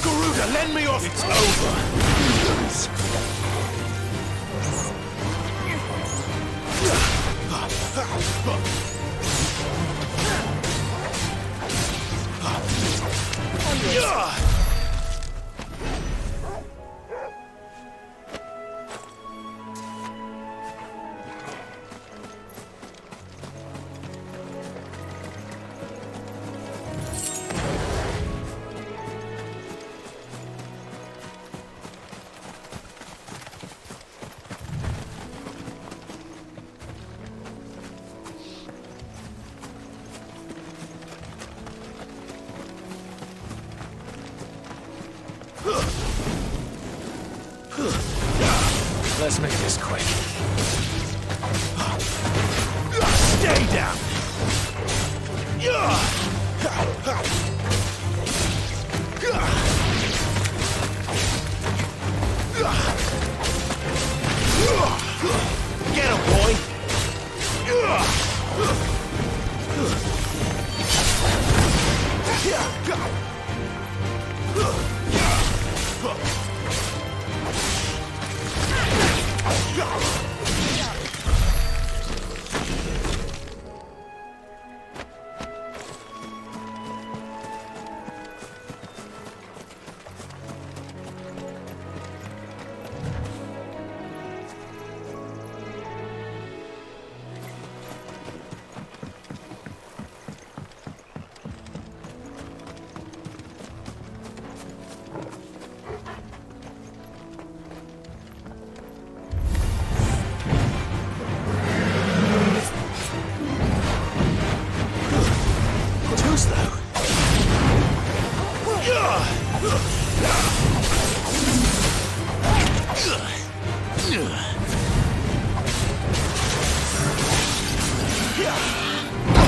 Garuda, lend me off. It's over. Let's make this quick. Stay down! Get him, boy!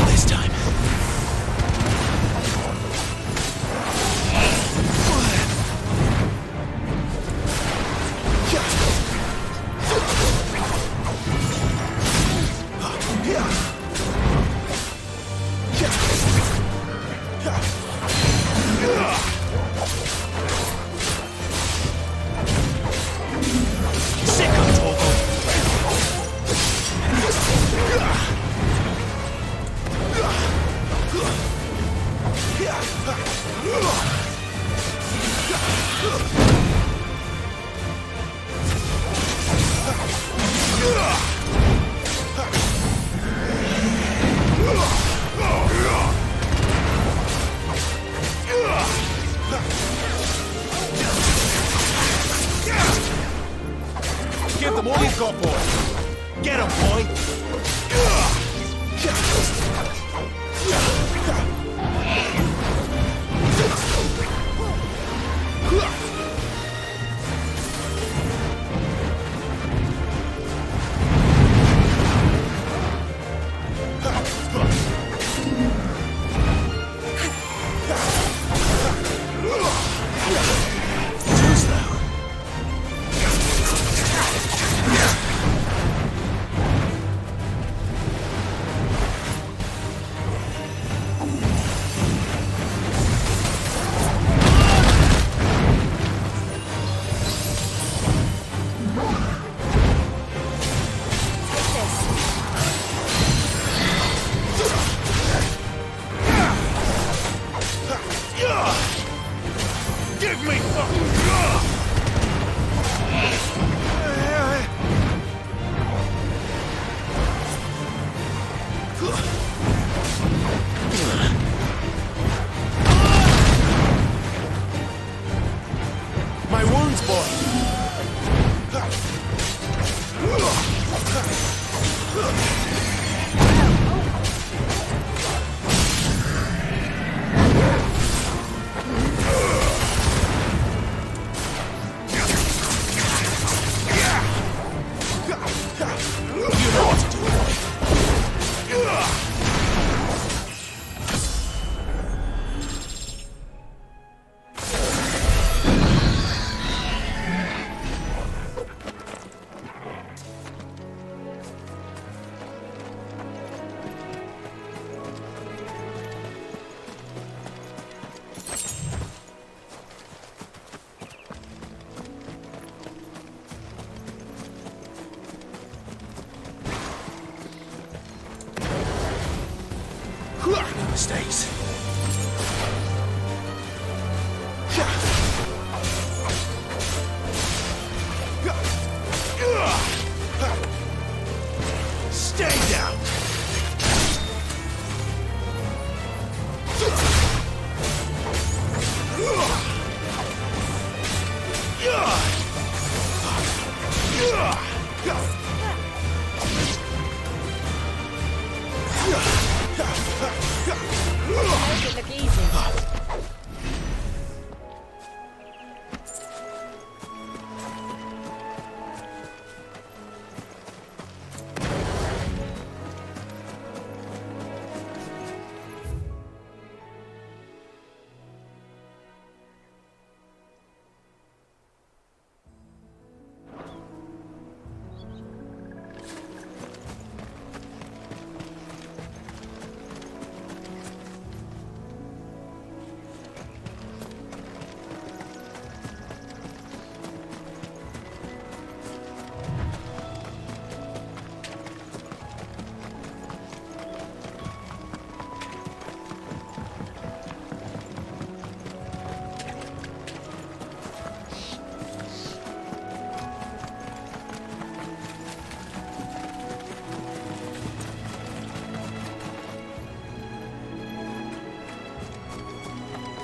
This time. Give them all you've got, boy. Get him, boy. stays. Stay down! Make it look easy.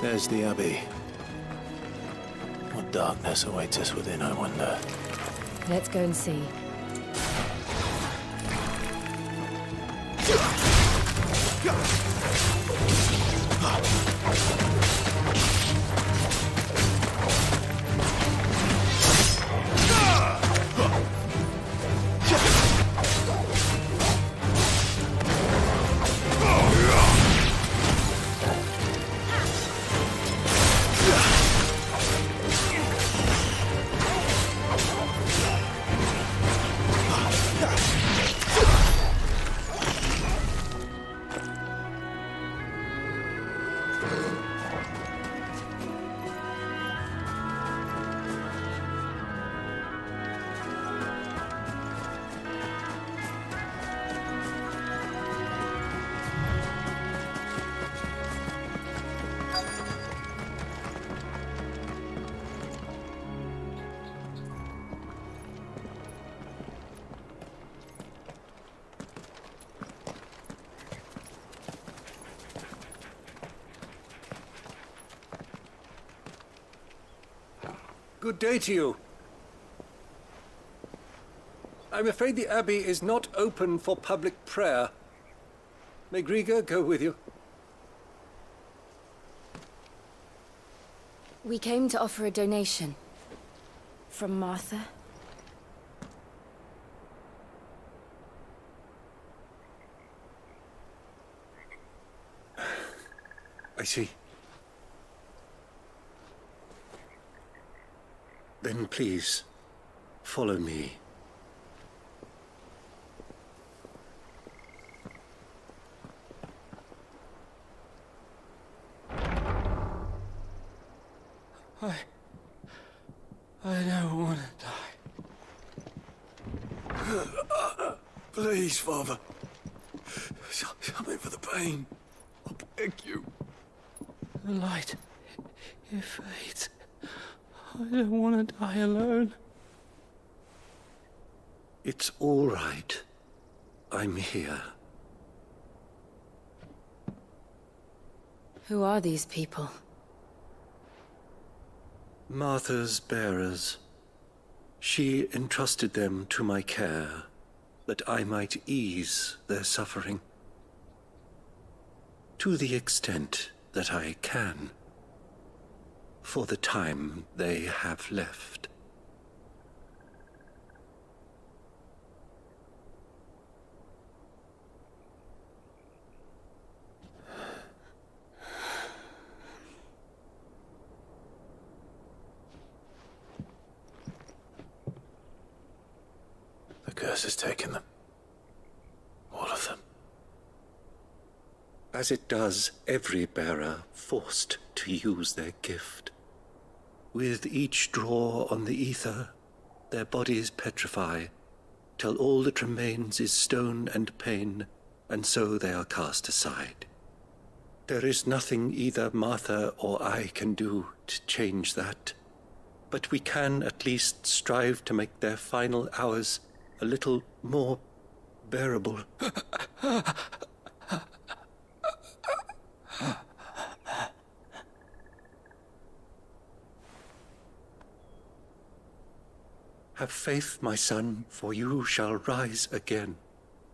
There's the Abbey. What darkness awaits us within, I wonder? Let's go and see. Good day to you. I'm afraid the Abbey is not open for public prayer. May Griga go with you? We came to offer a donation. From Martha. I see. Then please, follow me. I don't want to die. Please, Father. Help me for the pain. I beg you. The light, it fades. I don't want to die alone. It's all right. I'm here. Who are these people? Martha's bearers. She entrusted them to my care, that I might ease their suffering. To the extent that I can. For the time they have left. The curse has taken them. All of them. As it does every bearer forced to use their gift. With each draw on the ether, their bodies petrify, till all that remains is stone and pain, and so they are cast aside. There is nothing either Martha or I can do to change that. But we can at least strive to make their final hours a little more bearable. Have faith, my son, for you shall rise again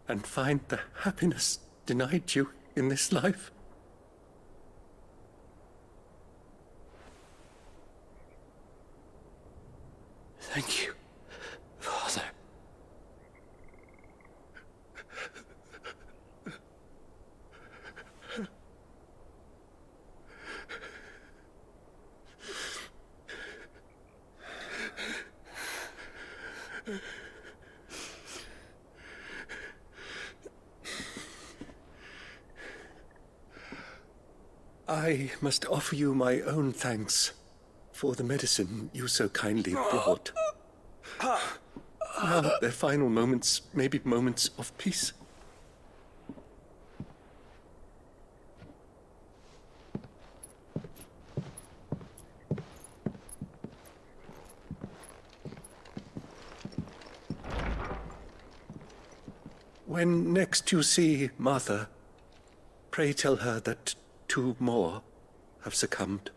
and find the happiness denied you in this life. Thank you, Father. I must offer you my own thanks for the medicine you so kindly brought. Now their final moments may be moments of peace. When next you see Martha, pray tell her that 2 more have succumbed.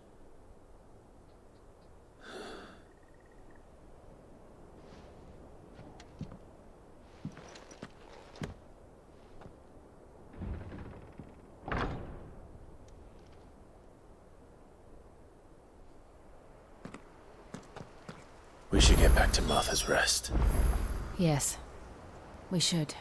We should get back to Martha's Rest. Yes, we should.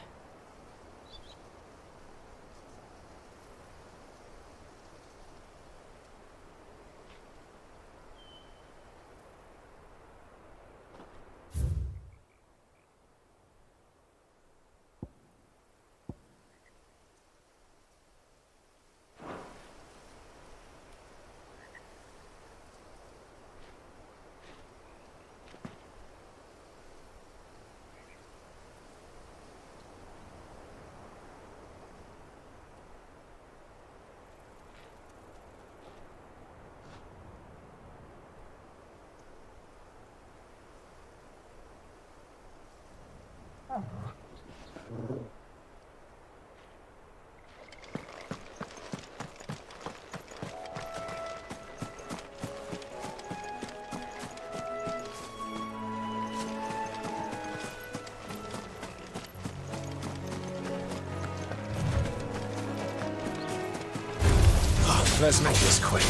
Let's make this quick.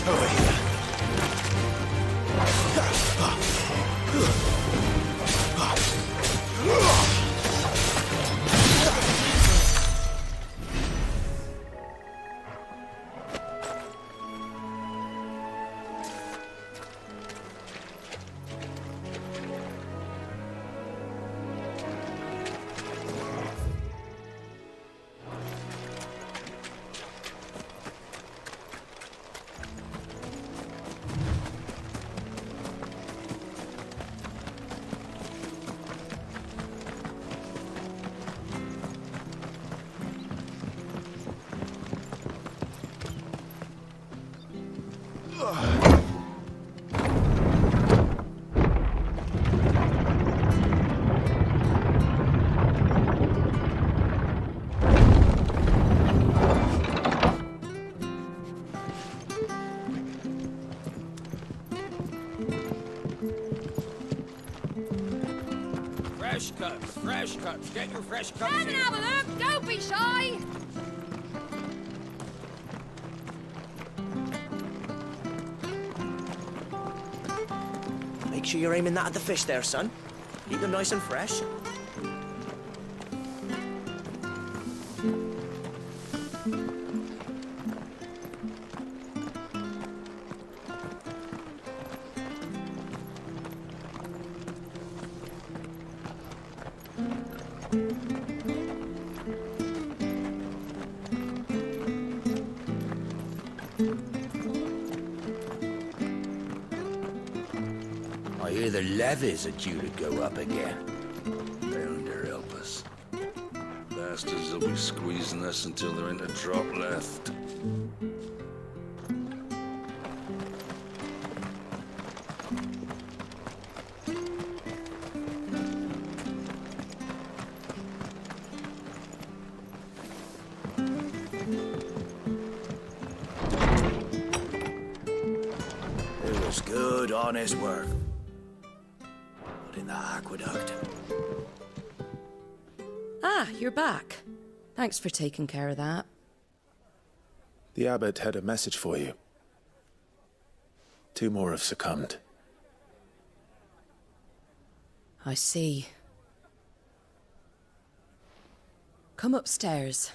Over here. Fresh cuts. Get your fresh cuts. Come and have a look. Don't be shy. Make sure you're aiming that at the fish there, son. Keep them nice and fresh. I hear the levies are due to go up again. Ner0sa help us. Bastards will be squeezing us until there ain't a drop left. It was good, honest work. But in the aqueduct. Ah, you're back. Thanks for taking care of that. The abbot had a message for you. 2 more have succumbed. I see. Come upstairs.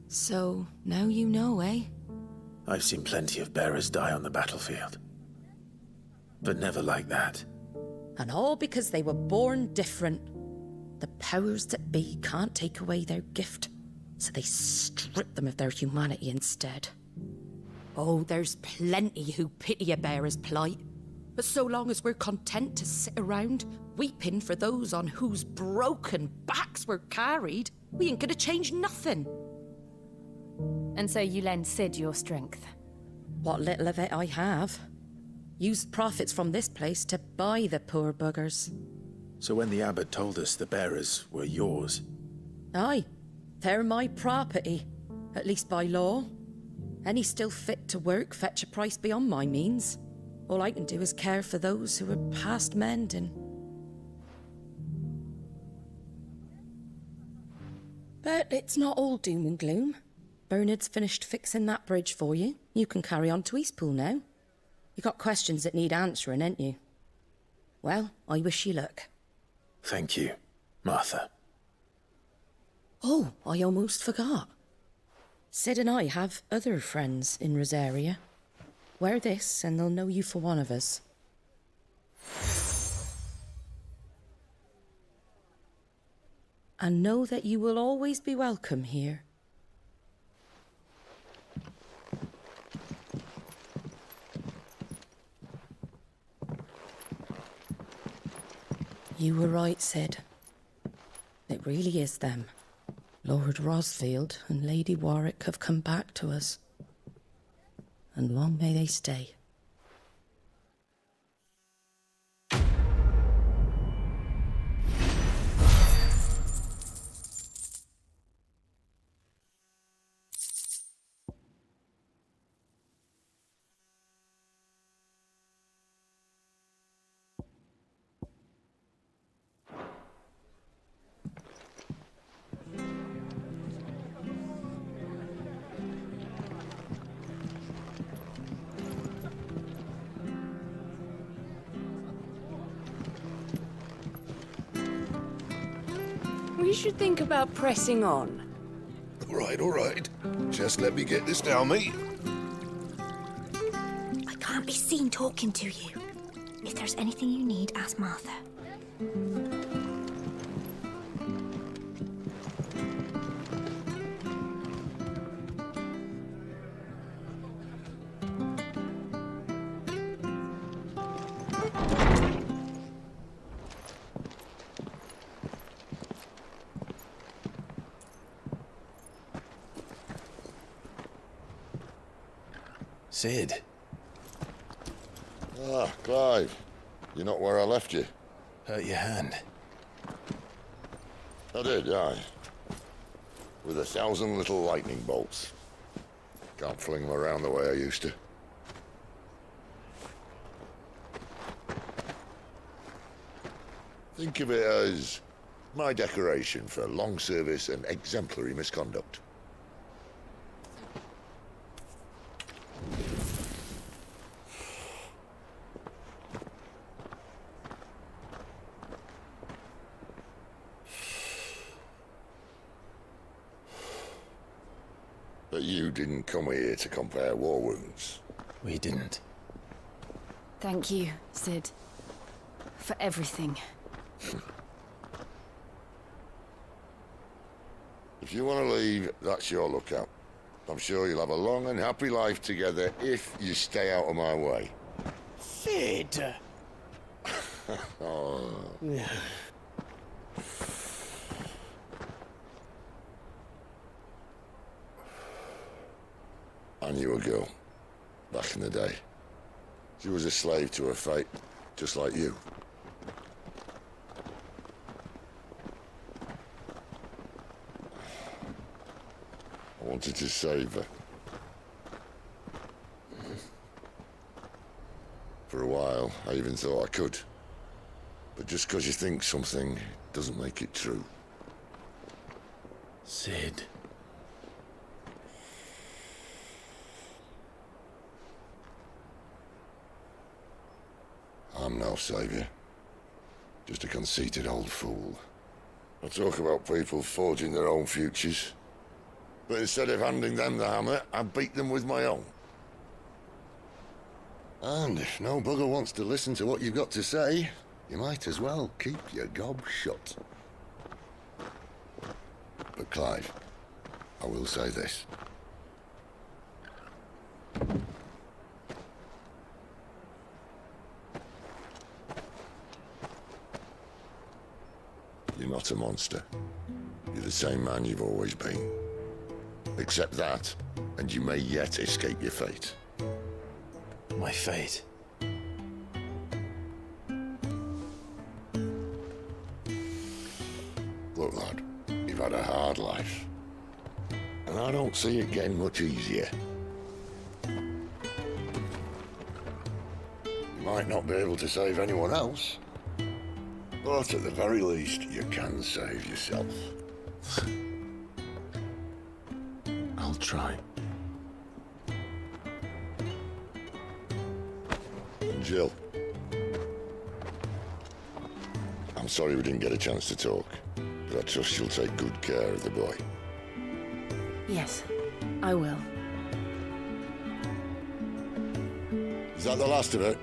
So, now you know, eh? I've seen plenty of bearers die on the battlefield. But never like that. And all because they were born different. The powers that be can't take away their gift, so they strip them of their humanity instead. Oh, there's plenty who pity a bearer's plight. But so long as we're content to sit around, weeping for those on whose broken backs we're carried, we ain't gonna change nothing. And so you lend Sid your strength. What little of it I have. Used profits from this place to buy the poor buggers. So when the abbot told us the bearers were yours, Aye, they're my property, at least by law. Any still fit to work fetch a price beyond my means. All I can do is care for those who are past mending. But it's not all doom and gloom. Bernard's finished fixing that bridge for you. You can carry on to Eastpool now. You got questions that need answering, ain't you? Well, I wish you luck. thank you, Martha. Oh, I almost forgot. Sid and I have other friends in Rosaria. Wear this and they'll know you for one of us. And know that you will always be welcome here. You were right, Sid. It really is them. Lord Rosfield and Lady Warwick have come back to us. And long may they stay. you should think about pressing on. All right. Just let me get this down, mate. I can't be seen talking to you. If there's anything you need, ask Martha. Sid. Ah, Clive. You're not where I left you. Hurt your hand. I did, aye. With 1,000 little lightning bolts. Can't fling them around the way I used to. Think of it as my decoration for long service and exemplary misconduct. But you didn't come here to compare war wounds. We didn't. Thank you, Sid. For everything. If you want to leave, that's your lookout. I'm sure you'll have a long and happy life together if you stay out of my way. Sid! Oh. I knew a girl, back in the day. She was a slave to her fate, just like you. I wanted to save her. For a while, I even thought I could. But just because you think something doesn't make it true. Sid. I'm no savior. Just a conceited old fool. I talk about people forging their own futures. But instead of handing them the hammer, I beat them with my own. And if no bugger wants to listen to what you've got to say, you might as well keep your gob shut. But Clive, I will say this. You're not a monster. You're the same man you've always been. Accept that, and you may yet escape your fate. My fate. Look, lad, you've had a hard life. And I don't see it getting much easier. You might not be able to save anyone else, but at the very least, you can save yourself. I'll try. And Jill, I'm sorry we didn't get a chance to talk, but I trust you'll take good care of the boy. Yes, I will. Is that the last of it?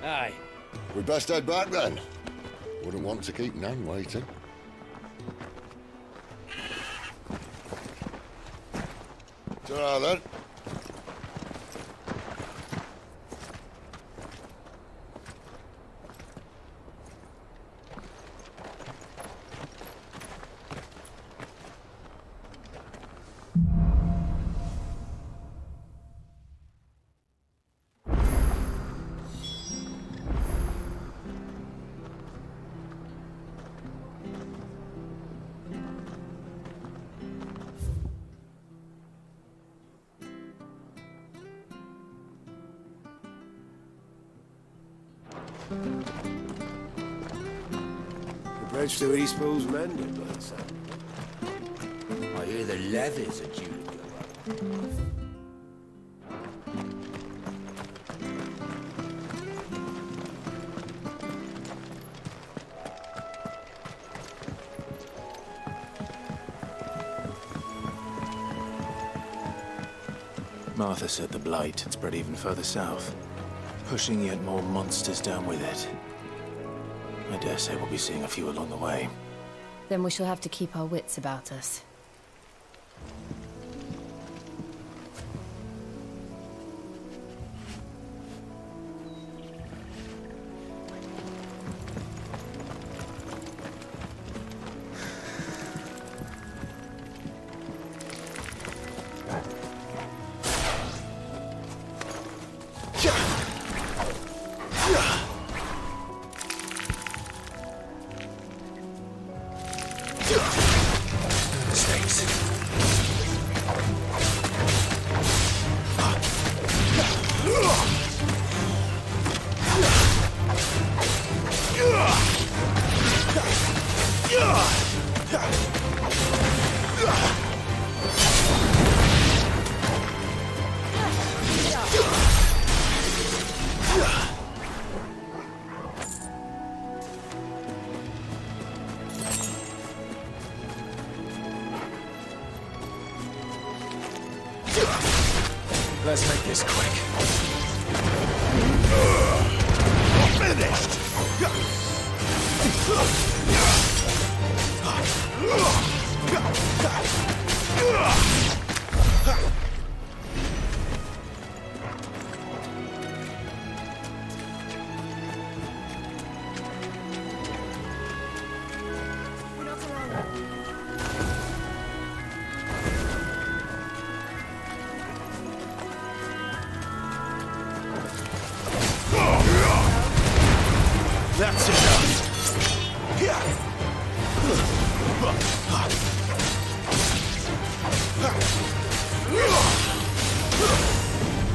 Aye. We'd best head back then. Wouldn't want to keep Nan waiting. Ta-ra then. The bridge to Eastpool's mended, by the sound. I hear the levies are due to go up. Martha said the blight had spread even further south, pushing yet more monsters down with it. I dare say we'll be seeing a few along the way. Then we shall have to keep our wits about us. Let's make this quick. Finished! That's enough.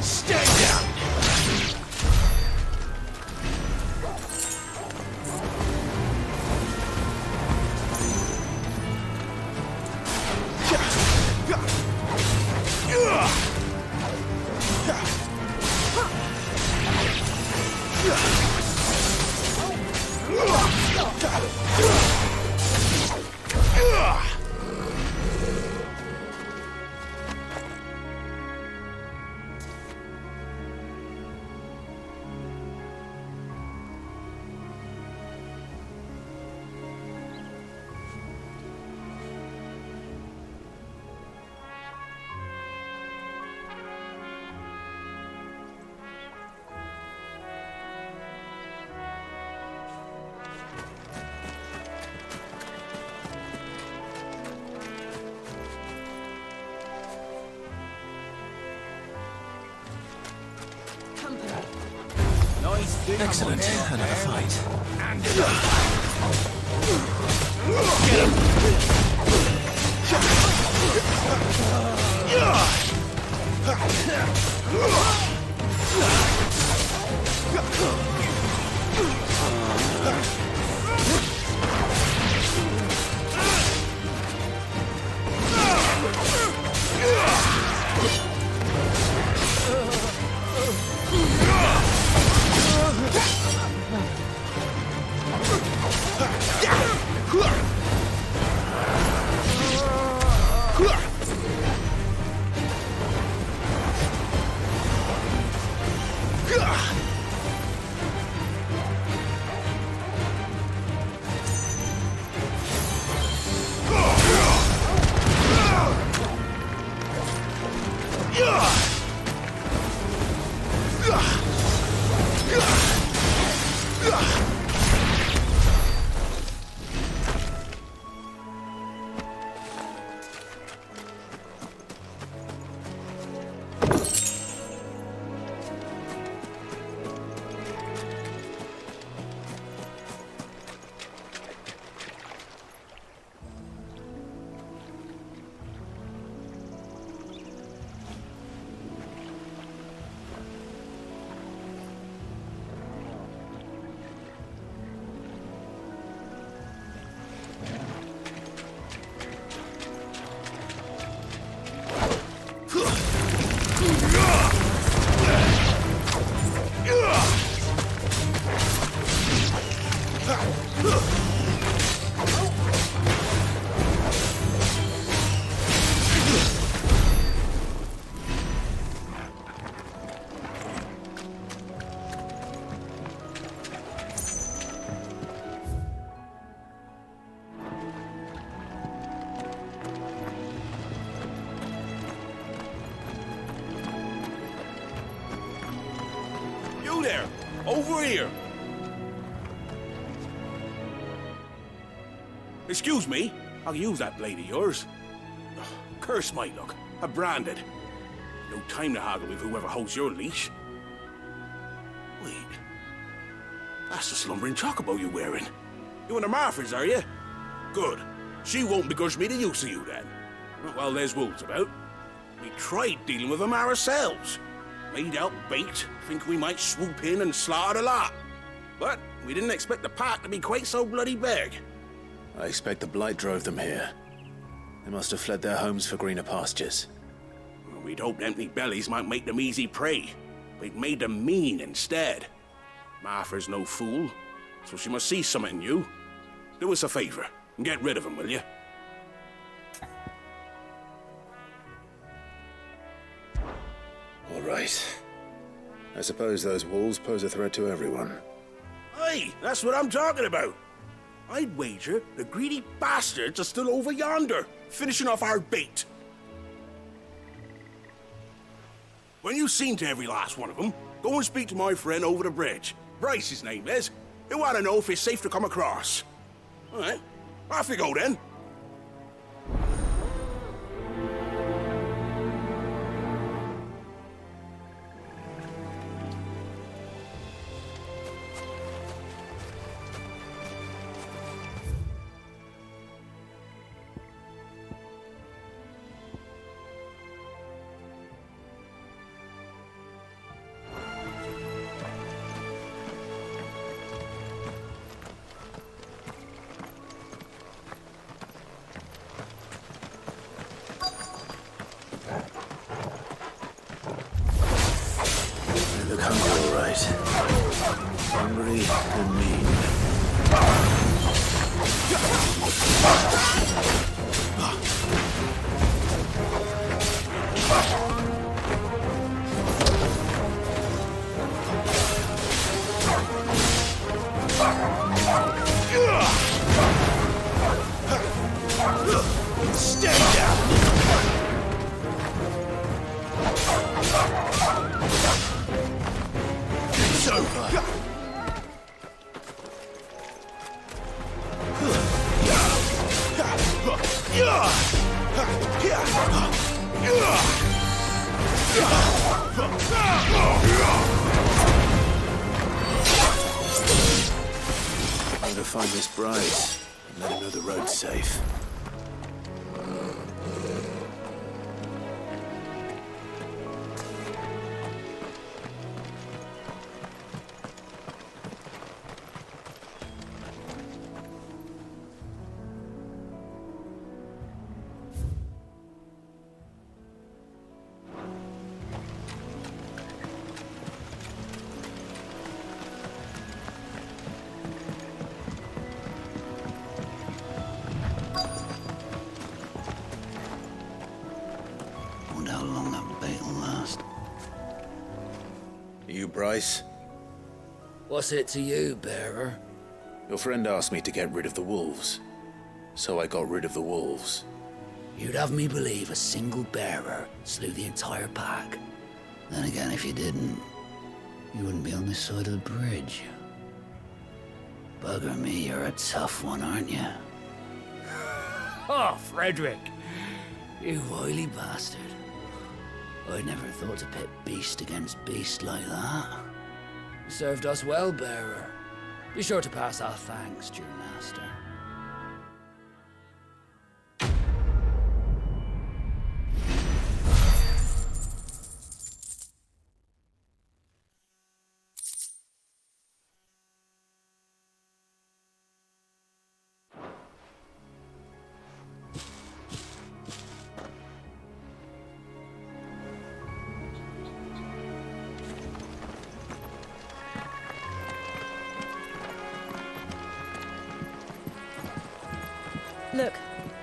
Stay down. Excellent. Another fight. there! Over here! Excuse me, I'll use that blade of yours. Curse my luck. I'm branded. No time to haggle with whoever holds your leash. Wait. That's the slumbering chocobo you're wearing. You and the Marfors, are you? Good. She won't begrudge me the use of you, then. Not while there's wolves about. We tried dealing with them ourselves. Laid out bait, think we might swoop in and slaughter the lot. But we didn't expect the pack to be quite so bloody big. I expect the blight drove them here. They must have fled their homes for greener pastures. We'd hoped empty bellies might make them easy prey. But it made them mean instead. Martha's no fool, so she must see something in you. Do us a favor and get rid of them, will you? All right. I suppose those wolves pose a threat to everyone. Aye, that's what I'm talking about. I'd wager the greedy bastards are still over yonder, finishing off our bait. When you've seen to every last one of them, go and speak to my friend over the bridge. Bryce, his name is. He'll want to know if it's safe to come across. All right, off you go then. Look hungry, all right. Hungry and mean. Stay down! It's over. I'm gonna find this Bryce and let him know the road's safe. Wonder how long that bait will last. You, Bryce? What's it to you, bearer? Your friend asked me to get rid of the wolves. So I got rid of the wolves. You'd have me believe a single bearer slew the entire pack. Then again, if you didn't, you wouldn't be on this side of the bridge. Bugger me, you're a tough one, aren't you? Oh, Frederick! You wily bastard. I'd never thought to pit beast against beast like that. You served us well, bearer. Be sure to pass our thanks to your master. Look,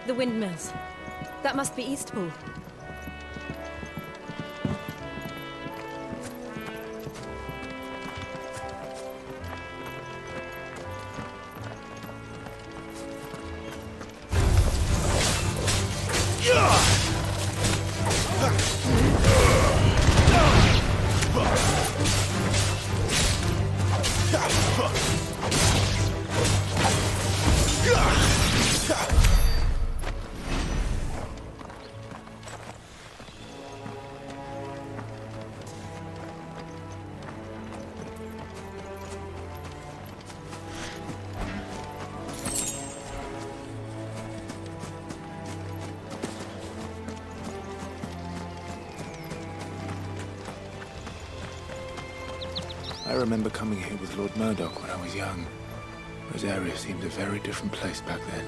the windmills. That must be Eastpool. I remember coming here with Lord Murdoch when I was young. Rosaria seemed a very different place back then.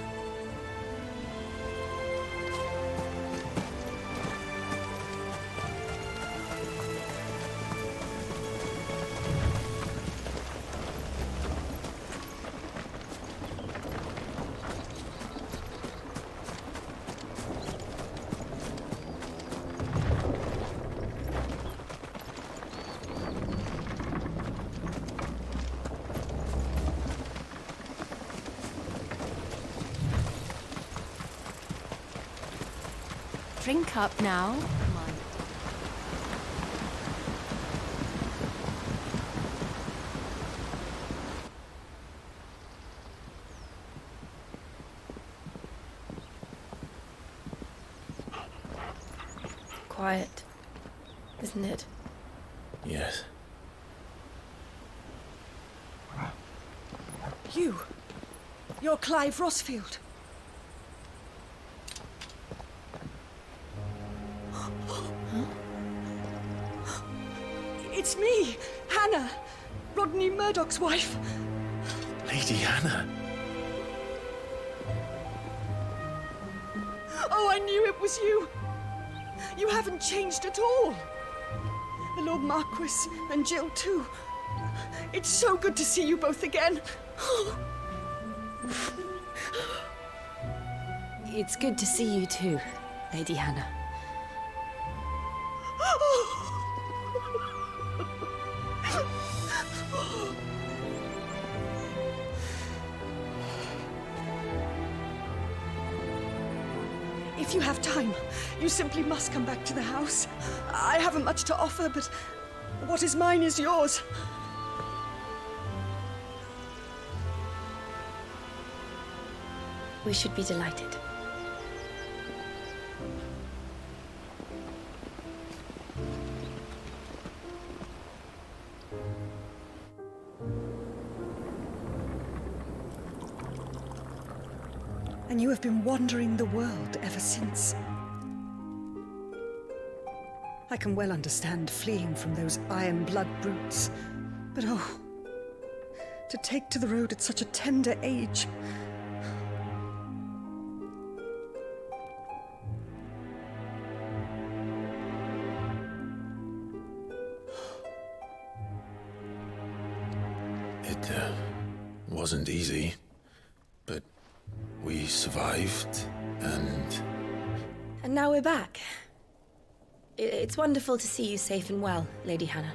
Drink up now. Come on. Quiet, isn't it? Yes. You're Clive Rossfield. It's me, Hannah, Rodney Murdoch's wife. Lady Hannah. Oh, I knew it was you. You haven't changed at all. The Lord Marquis and Jill too. It's so good to see you both again. It's good to see you too, Lady Hannah. If you have time, you simply must come back to the house. I haven't much to offer, but what is mine is yours. We should be delighted. And you have been wandering the world ever since. I can well understand fleeing from those iron blood brutes, but oh, to take to the road at such a tender age. It wasn't easy, but we survived, and now we're back. It's wonderful to see you safe and well, Lady Hannah.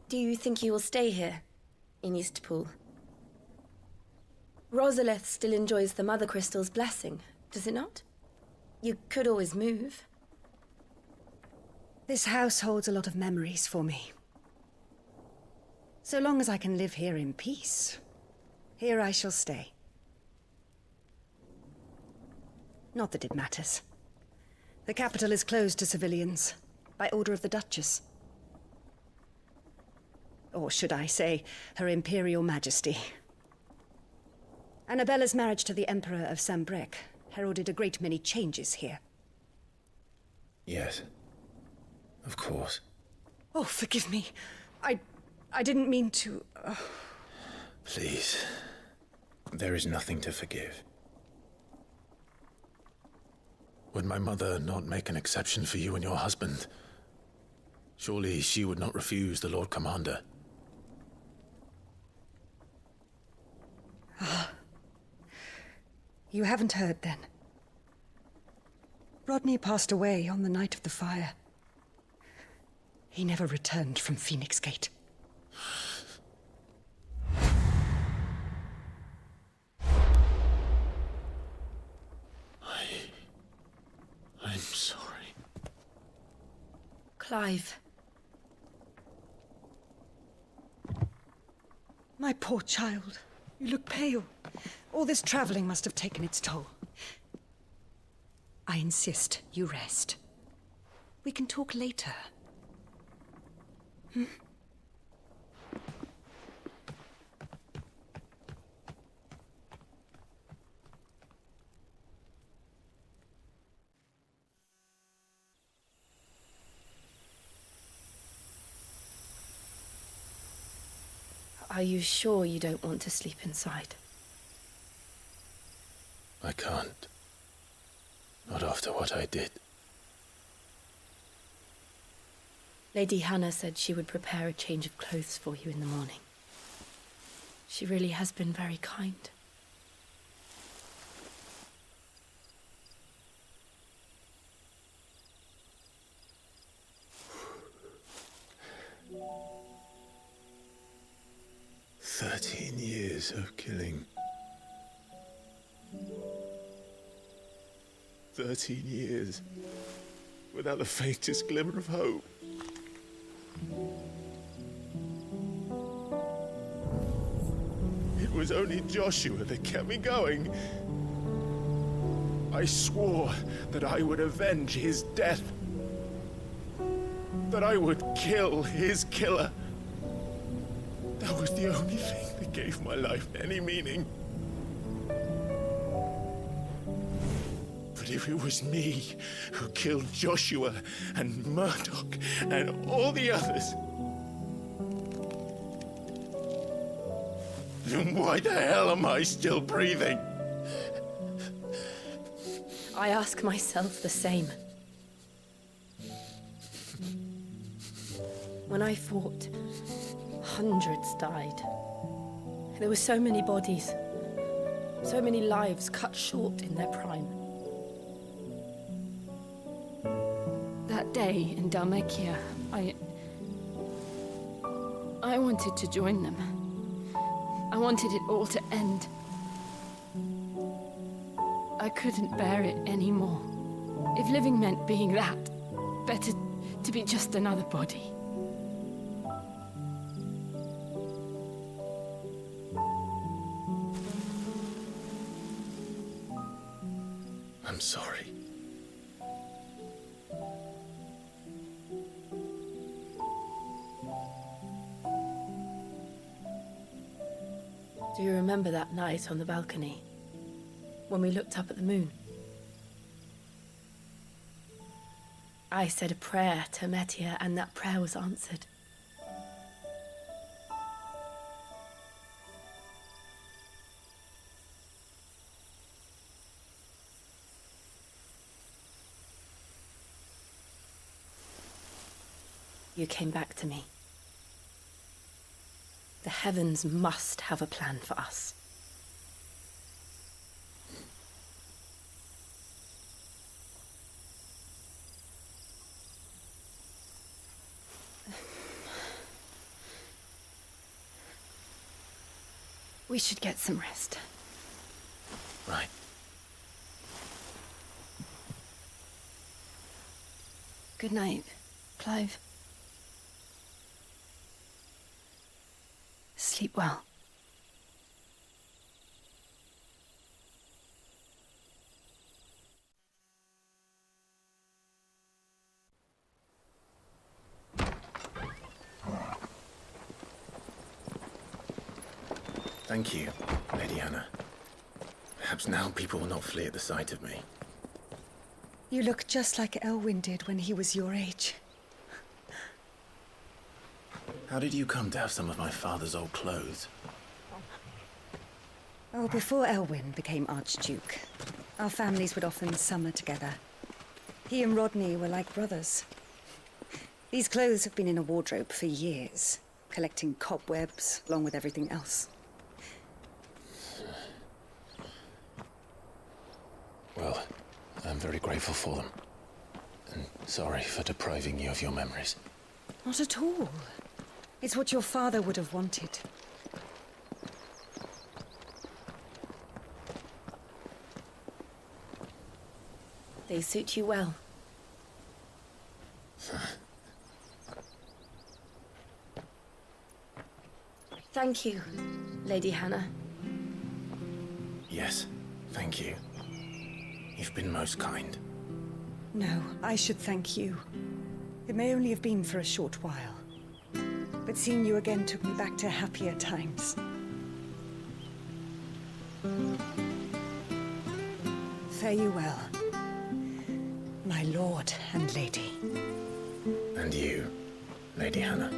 Do you think you will stay here, in Eastpool? Rosalith still enjoys the Mother Crystal's blessing, does it not? You could always move. This house holds a lot of memories for me. So long as I can live here in peace, here I shall stay. Not that it matters. The capital is closed to civilians, by order of the Duchess. Or should I say, Her Imperial Majesty. Annabella's marriage to the Emperor of Sambrec heralded a great many changes here. yes, of course. Oh, forgive me. I didn't mean to... Please, there is nothing to forgive. Would my mother not make an exception for you and your husband? Surely she would not refuse the Lord Commander. You haven't heard, then. Rodney passed away on the night of the fire. He never returned from Phoenix Gate. I'm sorry. Clive. My poor child. You look pale. All this traveling must have taken its toll. I insist you rest. We can talk later. Hmm? Are you sure you don't want to sleep inside? I can't. Not after what I did. Lady Hannah said she would prepare a change of clothes for you in the morning. She really has been very kind. Years of killing. 13 years without the faintest glimmer of hope. It was only Joshua that kept me going. I swore that I would avenge his death. That I would kill his killer. That was the only thing that gave my life any meaning. But if it was me who killed Joshua and Murdoch and all the others, then why the hell am I still breathing? I ask myself the same. When I fought, hundreds died. There were so many bodies, so many lives cut short in their prime. That day in Dalmekia, I wanted to join them. I wanted it all to end. I couldn't bear it anymore. If living meant being that, better to be just another body. I'm sorry. Do you remember that night on the balcony, when we looked up at the moon? I said a prayer to Metia, and that prayer was answered. You came back to me. The heavens must have a plan for us. We should get some rest. Right. Good night, Clive. Sleep well. Thank you, Lady Hannah. Perhaps now people will not flee at the sight of me. You look just like Elwyn did when he was your age. How did you come to have some of my father's old clothes? Oh, before Elwyn became Archduke, our families would often summer together. He and Rodney were like brothers. These clothes have been in a wardrobe for years, collecting cobwebs along with everything else. Well, I'm very grateful for them. And sorry for depriving you of your memories. Not at all. It's what your father would have wanted. They suit you well. Thank you, Lady Hannah. Yes, thank you. You've been most kind. No, I should thank you. It may only have been for a short while. But seeing you again took me back to happier times. Fare you well, my lord and lady. And you, Lady Hannah.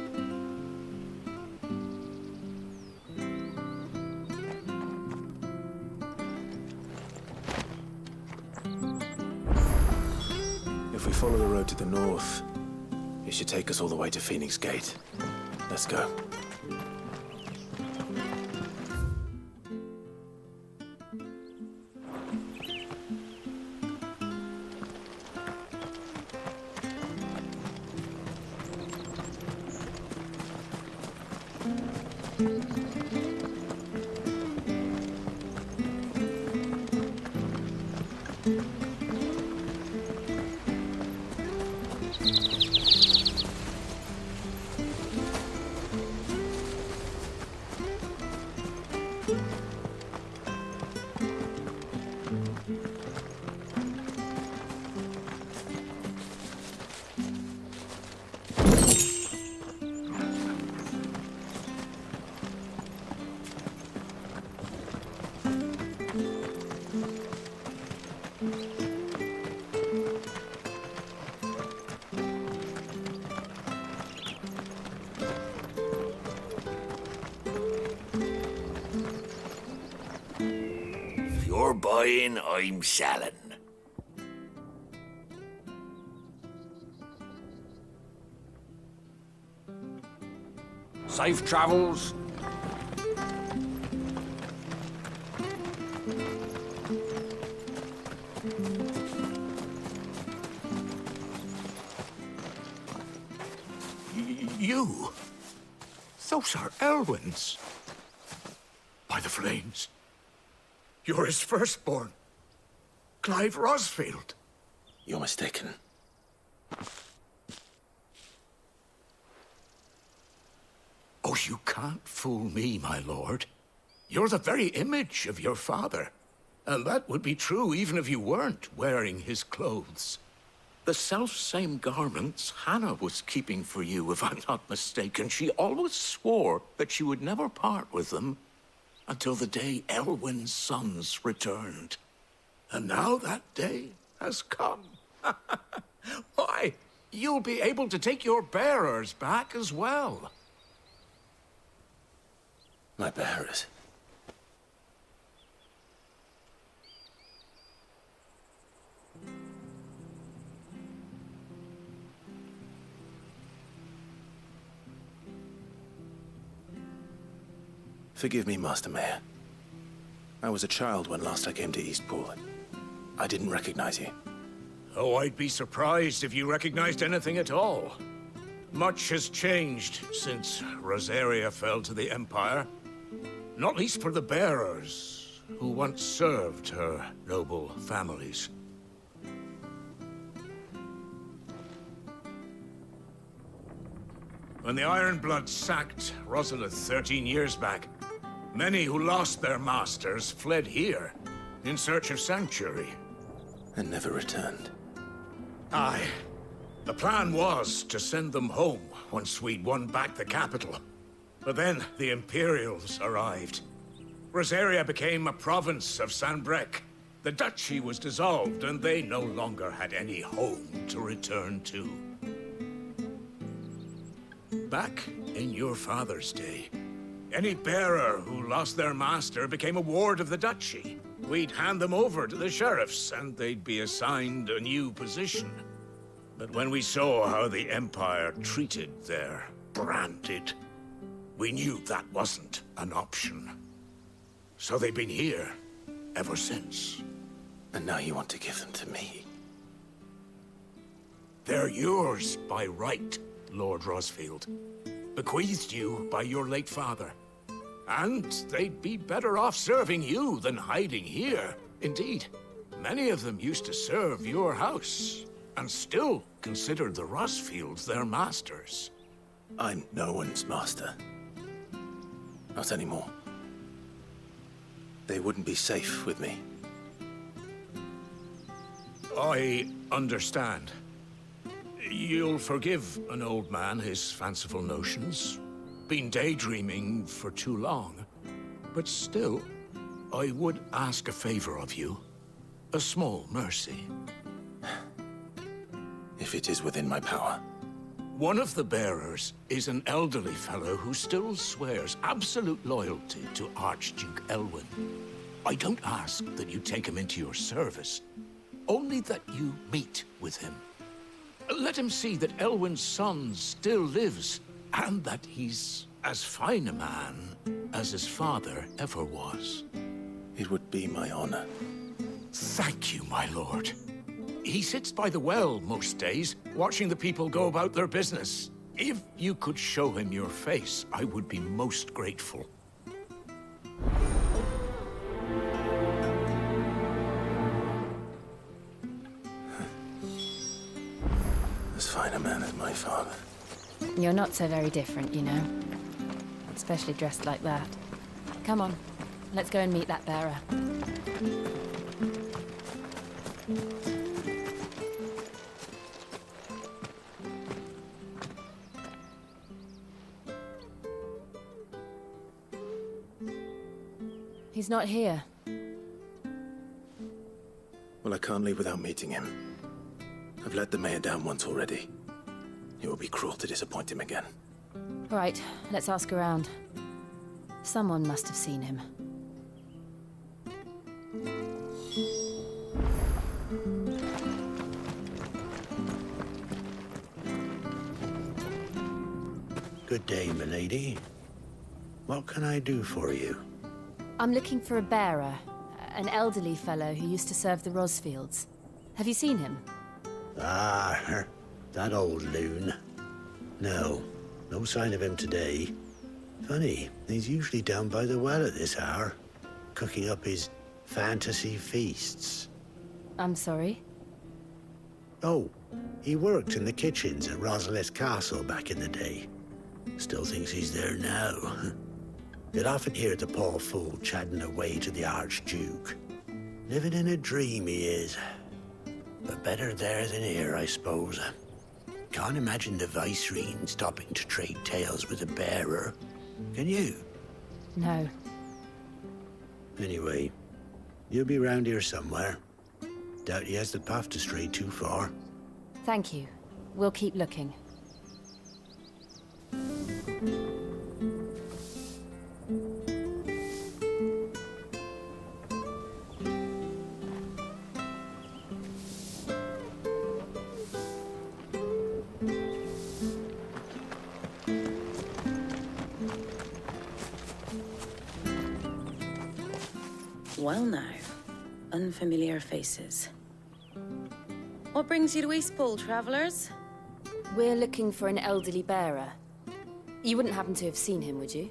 If we follow the road to the north, it should take us all the way to Phoenix Gate. Let's go. You're buying, I'm selling. Safe travels. You? Those are Elwyn's. By the flames. You're his firstborn. Clive Rosfield. You're mistaken. Oh, you can't fool me, my lord. You're the very image of your father. And that would be true even if you weren't wearing his clothes. The self-same garments Hannah was keeping for you, if I'm not mistaken. She always swore that she would never part with them until the day Elwyn's sons returned. And now that day has come. Why, you'll be able to take your bearers back as well. My bearers? Forgive me, Master Mayor. I was a child when last I came to Eastpool. I didn't recognize you. Oh, I'd be surprised if you recognized anything at all. Much has changed since Rosaria fell to the Empire. Not least for the bearers, who once served her noble families. When the Ironbloods sacked Rosalith 13 years back, many who lost their masters fled here in search of sanctuary. And never returned. Aye. The plan was to send them home once we'd won back the capital. But then the Imperials arrived. Rosaria became a province of Sanbreque. The duchy was dissolved, and they no longer had any home to return to. Back in your father's day, any bearer who lost their master became a ward of the duchy. We'd hand them over to the sheriffs, and they'd be assigned a new position. But when we saw how the Empire treated their branded, we knew that wasn't an option. So they've been here ever since. And now you want to give them to me? They're yours by right, Lord Rosfield. Bequeathed you by your late father. And they'd be better off serving you than hiding here. Indeed, many of them used to serve your house, and still consider the Rosfields their masters. I'm no one's master. Not anymore. They wouldn't be safe with me. I understand. You'll forgive an old man his fanciful notions. Been daydreaming for too long. But still, I would ask a favor of you. A small mercy. If it is within my power. One of the bearers is an elderly fellow who still swears absolute loyalty to Archduke Elwyn. I don't ask that you take him into your service, only that you meet with him. Let him see that Elwyn's son still lives, and that he's as fine a man as his father ever was. It would be my honor. Thank you, my lord. He sits by the well most days, watching the people go about their business. If you could show him your face, I would be most grateful. As fine a man as my father. You're not so very different, you know. Especially dressed like that. Come on, let's go and meet that bearer. He's not here. Well, I can't leave without meeting him. I've let the mayor down once already. It would be cruel to disappoint him again. Right, let's ask around. Someone must have seen him. Good day, milady. What can I do for you? I'm looking for a bearer, an elderly fellow who used to serve the Rosfields. Have you seen him? Ah, that old loon. No sign of him today. Funny, he's usually down by the well at this hour, cooking up his fantasy feasts. I'm sorry? Oh, he worked in the kitchens at Rosalith's castle back in the day. Still thinks he's there now. You'd often hear the poor fool chatting away to the Archduke. Living in a dream he is. But better there than here, I suppose. Can't imagine the Vicereine stopping to trade tales with a bearer. Can you? No. Anyway, you'll be round here somewhere. Doubt he has the path to stray too far. Thank you. We'll keep looking. Well now, unfamiliar faces. What brings you to Eastpool, travellers? We're looking for an elderly bearer. You wouldn't happen to have seen him, would you?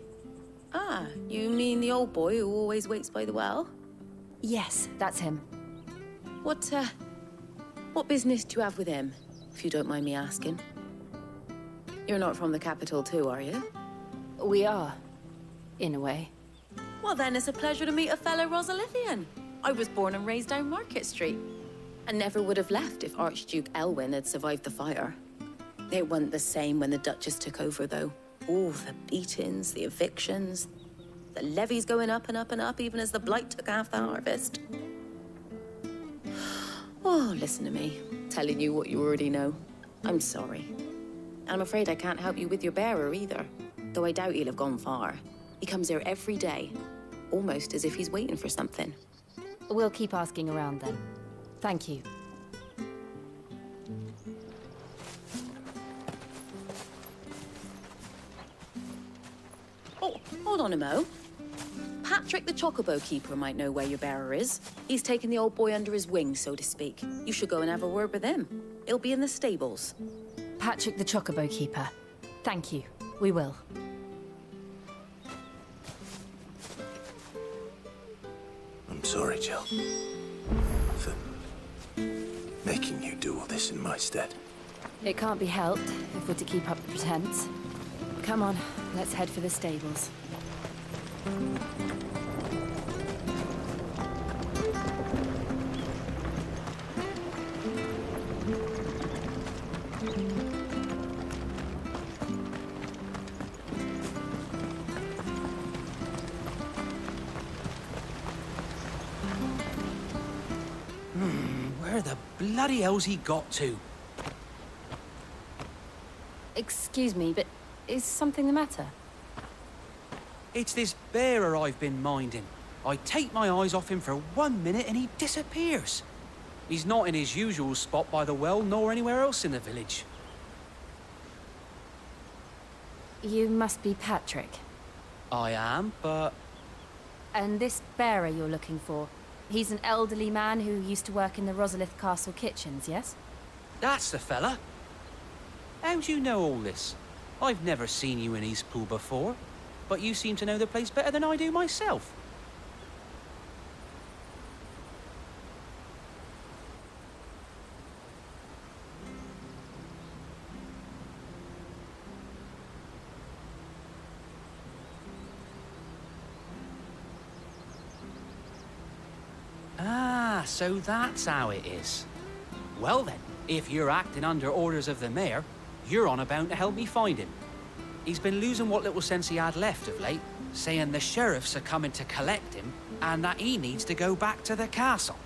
Ah, you mean the old boy who always waits by the well? Yes, that's him. What business do you have with him, if you don't mind me asking? You're not from the capital too, are you? We are, in a way. Well then, it's a pleasure to meet a fellow Rosalithian. I was born and raised down Market Street. And never would have left if Archduke Elwyn had survived the fire. It wasn't the same when the Duchess took over, though. Oh, the beatings, the evictions, the levies going up and up and up, even as the blight took half the harvest. Oh, listen to me, telling you what you already know. I'm sorry. I'm afraid I can't help you with your bearer either, though I doubt he'll have gone far. He comes here every day, almost as if he's waiting for something. We'll keep asking around then. Thank you. Oh, hold on a mo. Patrick the Chocobo Keeper might know where your bearer is. He's taken the old boy under his wing, so to speak. You should go and have a word with him. He'll be in the stables. Patrick the Chocobo Keeper. Thank you. We will. I'm sorry, Jill. For making you do all this in my stead. It can't be helped if we're to keep up the pretense. Come on, let's head for the stables. Where the bloody hell's he got to? Excuse me, but is something the matter? It's this bearer I've been minding. I take my eyes off him for 1 minute and he disappears. He's not in his usual spot by the well, nor anywhere else in the village. You must be Patrick. I am, but... And this bearer you're looking for, he's an elderly man who used to work in the Rosalith Castle kitchens, yes? That's the fella. How do you know all this? I've never seen you in Eastpool before, but you seem to know the place better than I do myself. Ah, so that's how it is. Well then, if you're acting under orders of the mayor, you're on about to help me find him. He's been losing what little sense he had left of late, saying the sheriffs are coming to collect him and that he needs to go back to the castle.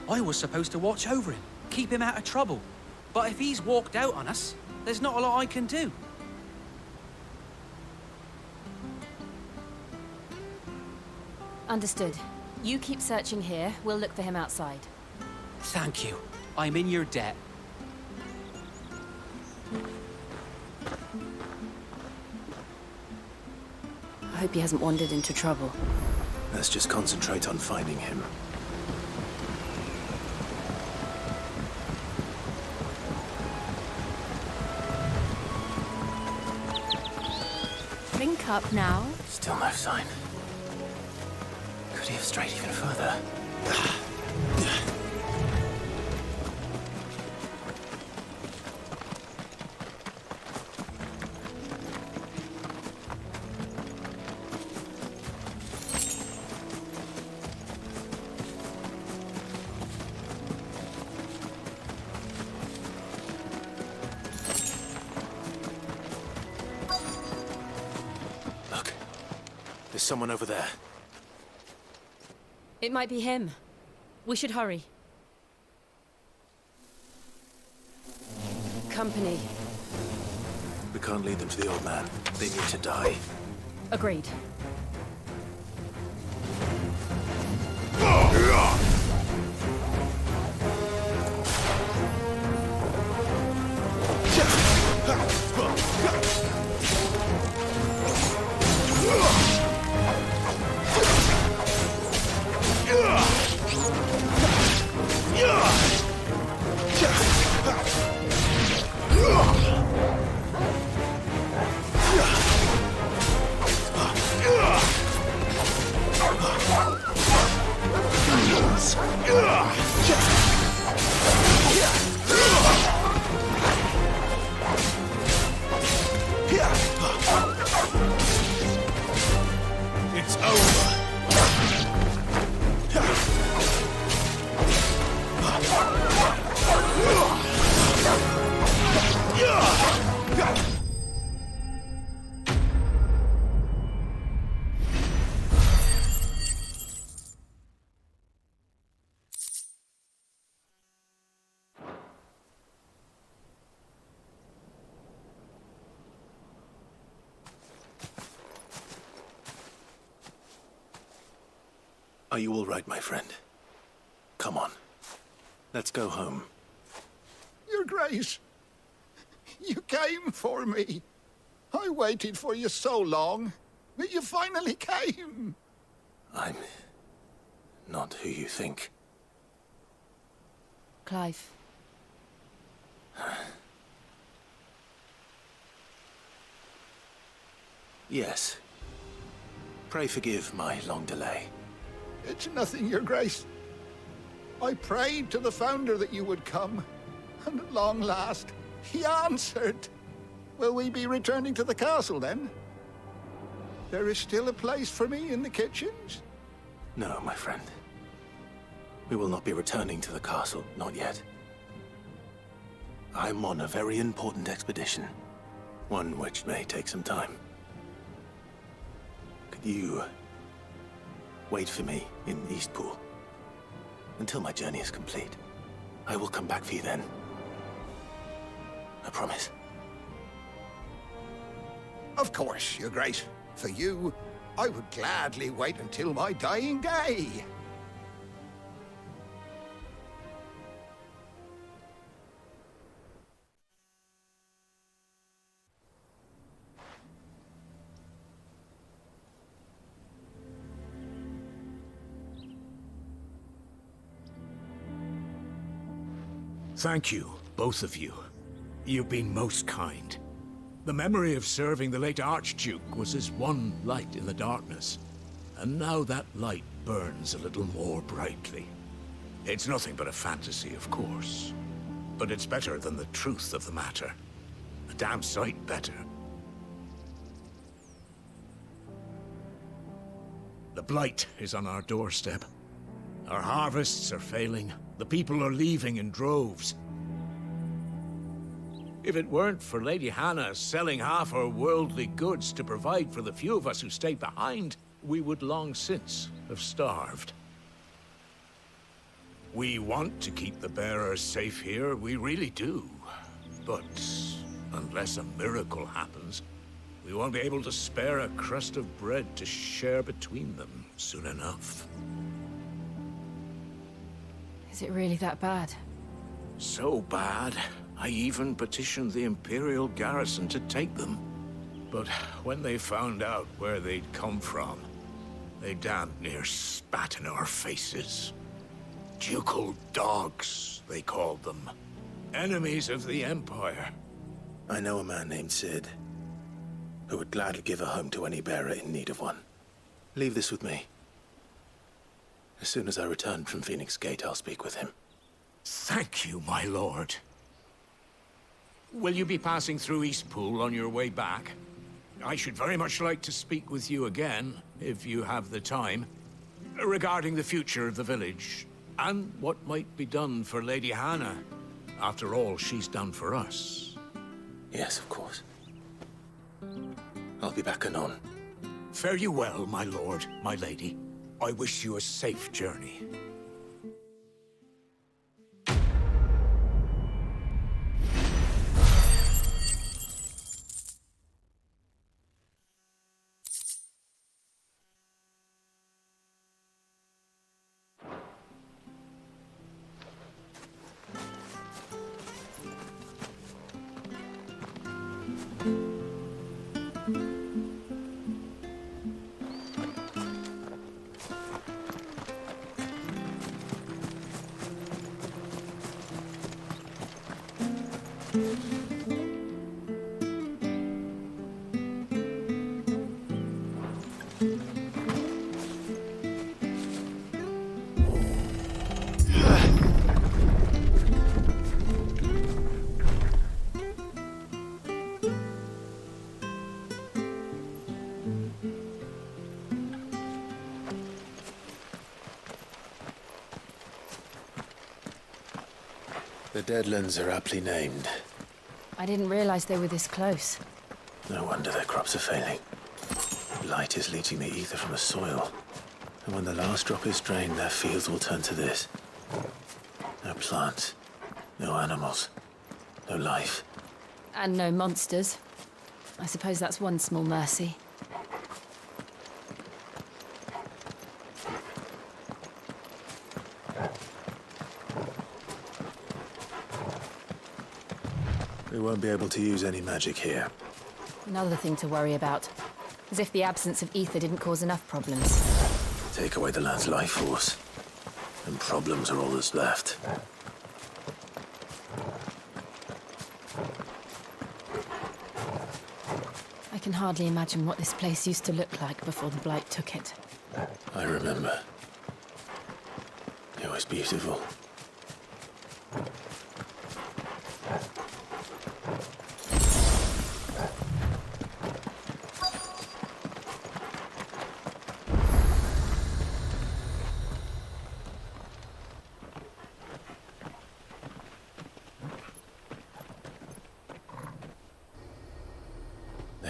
I was supposed to watch over him, keep him out of trouble. But if he's walked out on us, there's not a lot I can do. Understood. You keep searching here, we'll look for him outside. Thank you. I'm in your debt. I hope he hasn't wandered into trouble. Let's just concentrate on finding him. Drink up now. Still no sign. Could he have strayed even further? Look, there's someone over there. It might be him. We should hurry. Company. We can't lead them to the old man. They need to die. Agreed. It's over. Are you all right, my friend? Come on. Let's go home. Your Grace, you came for me. I waited for you so long, but you finally came. I'm not who you think. Clive. Yes. Pray forgive my long delay. It's nothing, Your Grace. I prayed to the Founder that you would come, and at long last, he answered. Will we be returning to the castle, then? There is still a place for me in the kitchens? No, my friend. We will not be returning to the castle, not yet. I'm on a very important expedition. One which may take some time. Could you wait for me in Eastpool until my journey is complete? I will come back for you then. I promise. Of course, Your Grace. For you, I would gladly wait until my dying day. Thank you, both of you. You've been most kind. The memory of serving the late Archduke was as one light in the darkness, and now that light burns a little more brightly. It's nothing but a fantasy, of course, but it's better than the truth of the matter. A damn sight better. The blight is on our doorstep. Our harvests are failing. The people are leaving in droves. If it weren't for Lady Hannah selling half our worldly goods to provide for the few of us who stayed behind, we would long since have starved. We want to keep the bearers safe here, we really do. But unless a miracle happens, we won't be able to spare a crust of bread to share between them soon enough. Is it really that bad? So bad, I even petitioned the Imperial garrison to take them. But when they found out where they'd come from, they damn near spat in our faces. Ducal dogs, they called them. Enemies of the Empire. I know a man named Sid, who would gladly give a home to any bearer in need of one. Leave this with me. As soon as I return from Phoenix Gate, I'll speak with him. Thank you, my lord. Will you be passing through Eastpool on your way back? I should very much like to speak with you again, if you have the time, regarding the future of the village, and what might be done for Lady Hannah, after all she's done for us. Yes, of course. I'll be back anon. Fare you well, my lord, my lady. I wish you a safe journey. The Deadlands are aptly named. I didn't realize they were this close. No wonder their crops are failing. Light is leaching the ether from the soil. And when the last drop is drained, their fields will turn to this. No plants, no animals, no life. And no monsters. I suppose that's one small mercy. We won't be able to use any magic here. Another thing to worry about. As if the absence of ether didn't cause enough problems. Take away the land's life force, and problems are all that's left. I can hardly imagine what this place used to look like before the Blight took it. I remember. It was beautiful.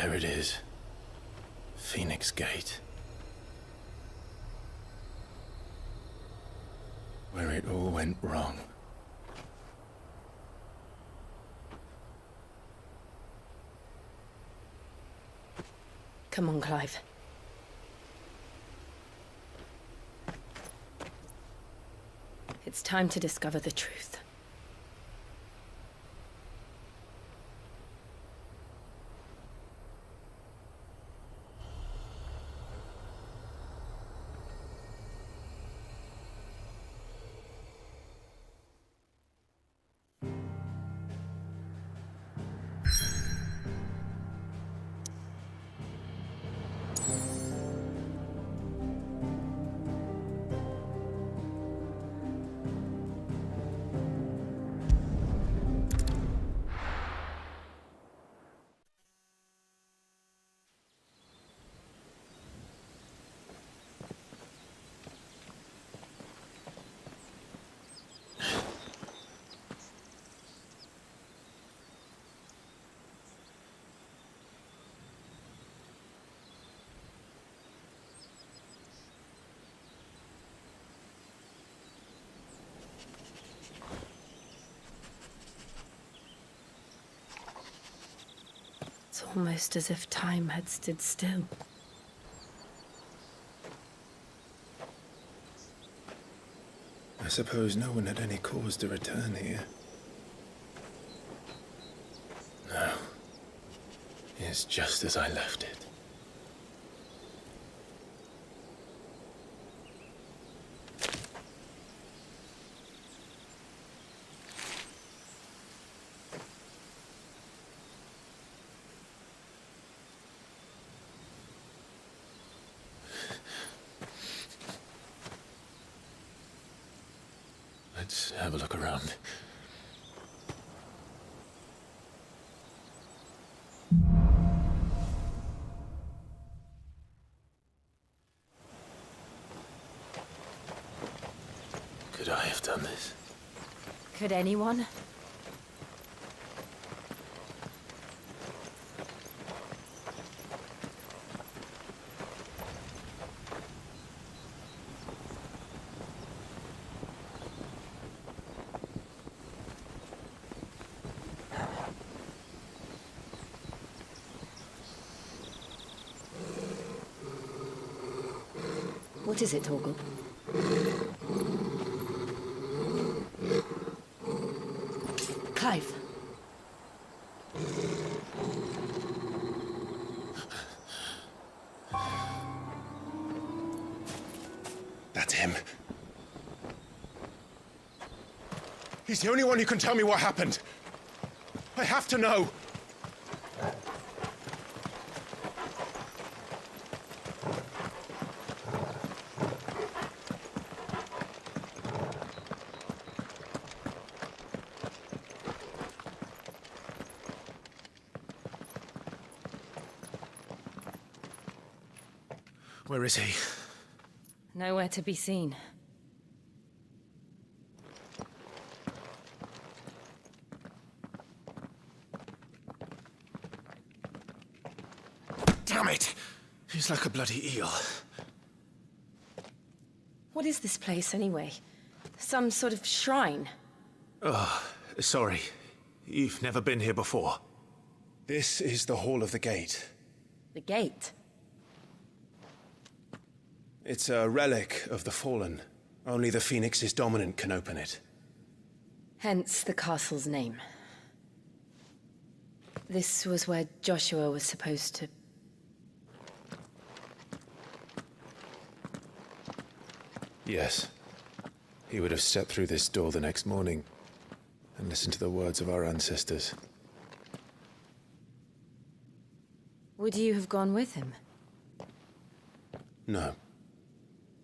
There it is. Phoenix Gate. Where it all went wrong. Come on, Clive. It's time to discover the truth. It's almost as if time had stood still. I suppose no one had any cause to return here. No. It's just as I left it. Let's have a look around. Could I have done this? Could anyone? What is it, Torgal? Clive. That's him. He's the only one who can tell me what happened. I have to know. Where is he? Nowhere to be seen. Damn it! He's like a bloody eel. What is this place, anyway? Some sort of shrine? Oh, sorry. You've never been here before. This is the Hall of the Gate. The gate? It's a relic of the Fallen. Only the Phoenix's dominant can open it. Hence the castle's name. This was where Joshua was supposed to... Yes. He would have stepped through this door the next morning and listened to the words of our ancestors. Would you have gone with him? No.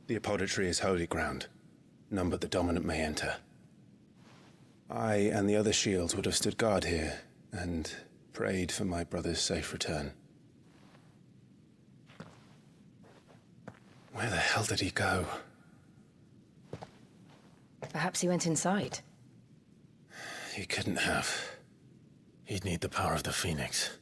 The apodatory is holy ground. None but the dominant may enter. I and the other shields would have stood guard here and prayed for my brother's safe return. Where the hell did he go? Perhaps he went inside. He couldn't have. He'd need the power of the Phoenix.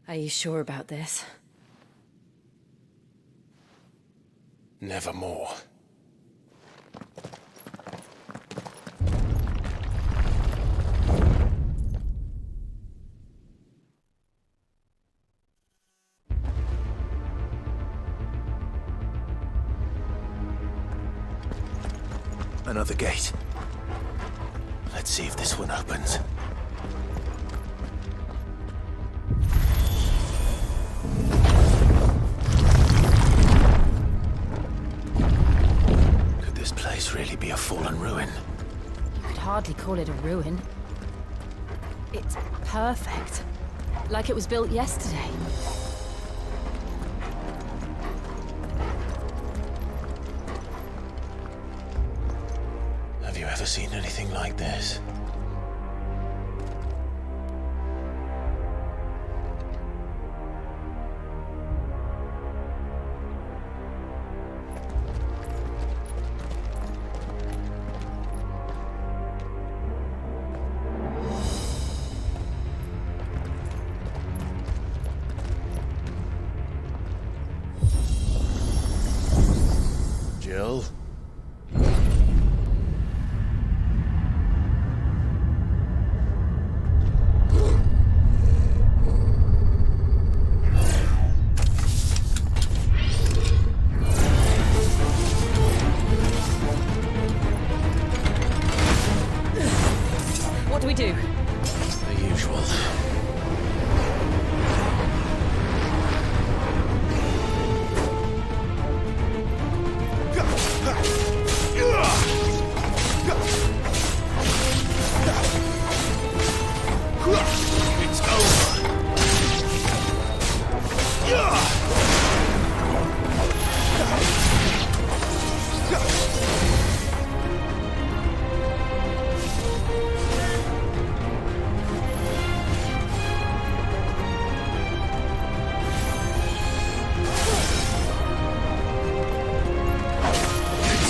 Are you sure about this? Nevermore. Another gate. Let's see if this one opens. Could this place really be a fallen ruin? You could hardly call it a ruin. It's perfect. Like it was built yesterday. Have you ever seen anything like this? Jill? What do we do? The usual. It's over. It's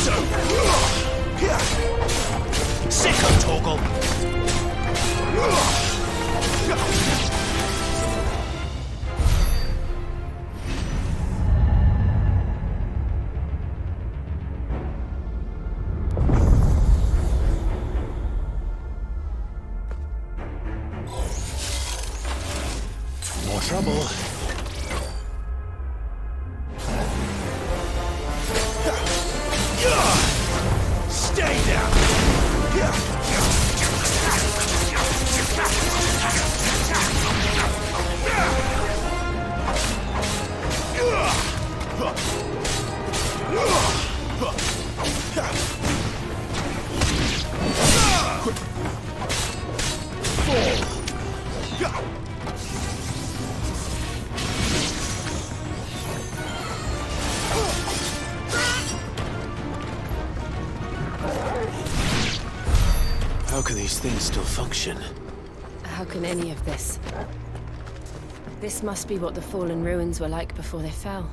over. Sick of Toggle. More trouble. Stay down. How can these things still function? How can any of this? This must be what the fallen ruins were like before they fell.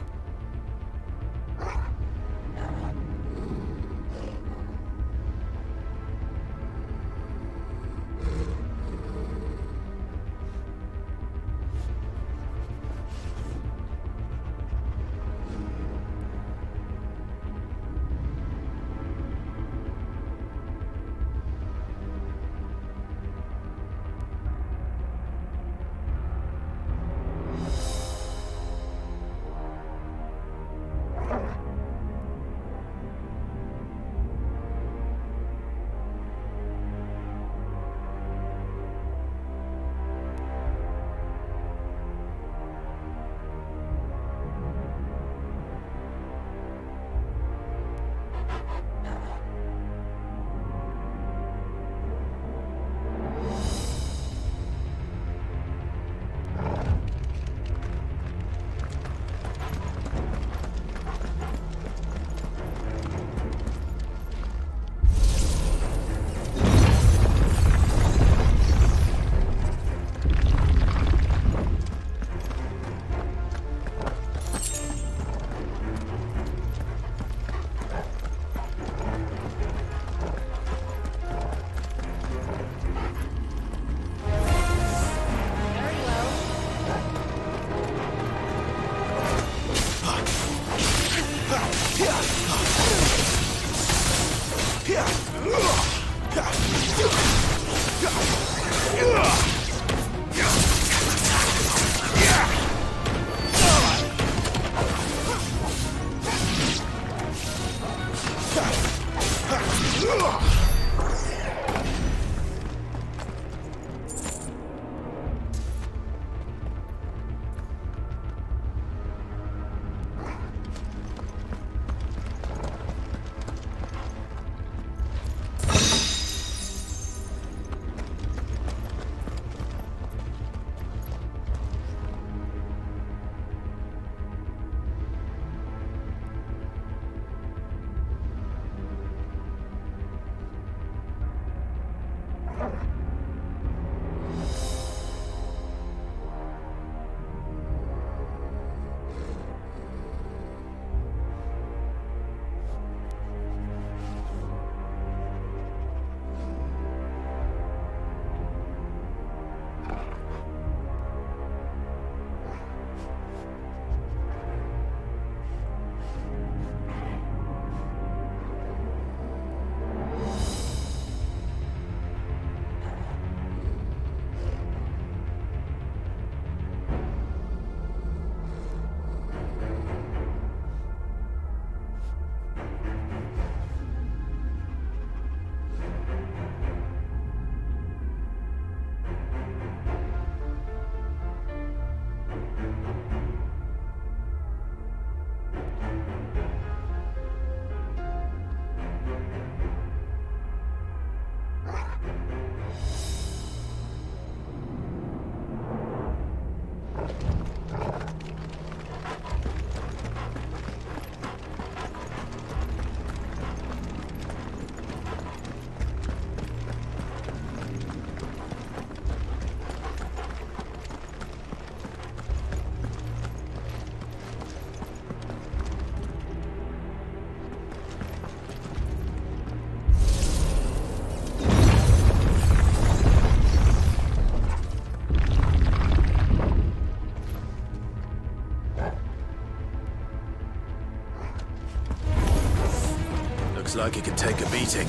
Looks like it could take a beating.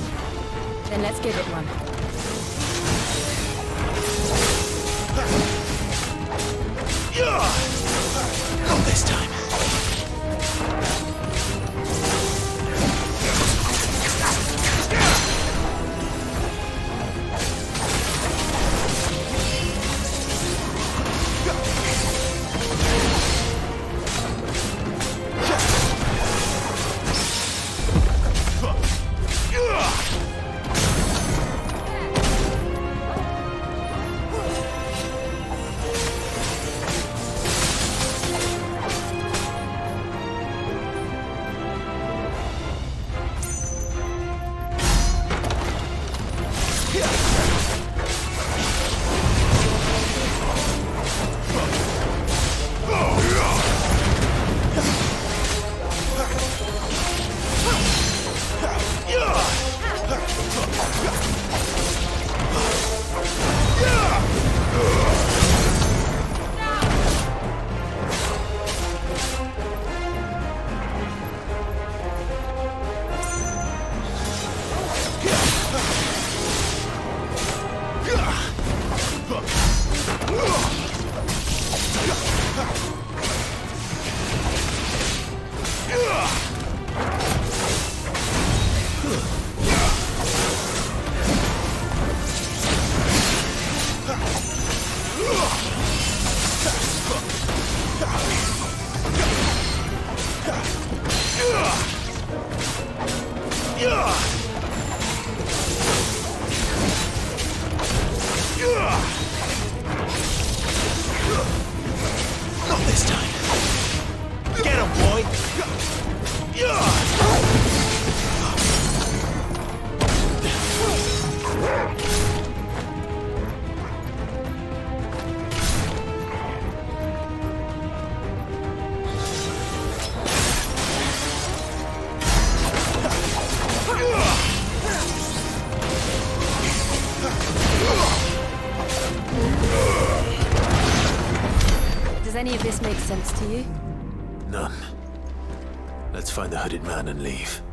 Then let's give it one. Not this time. Not this time. Get him, boy! Does any of this make sense to you? None. Let's find the hooded man and leave.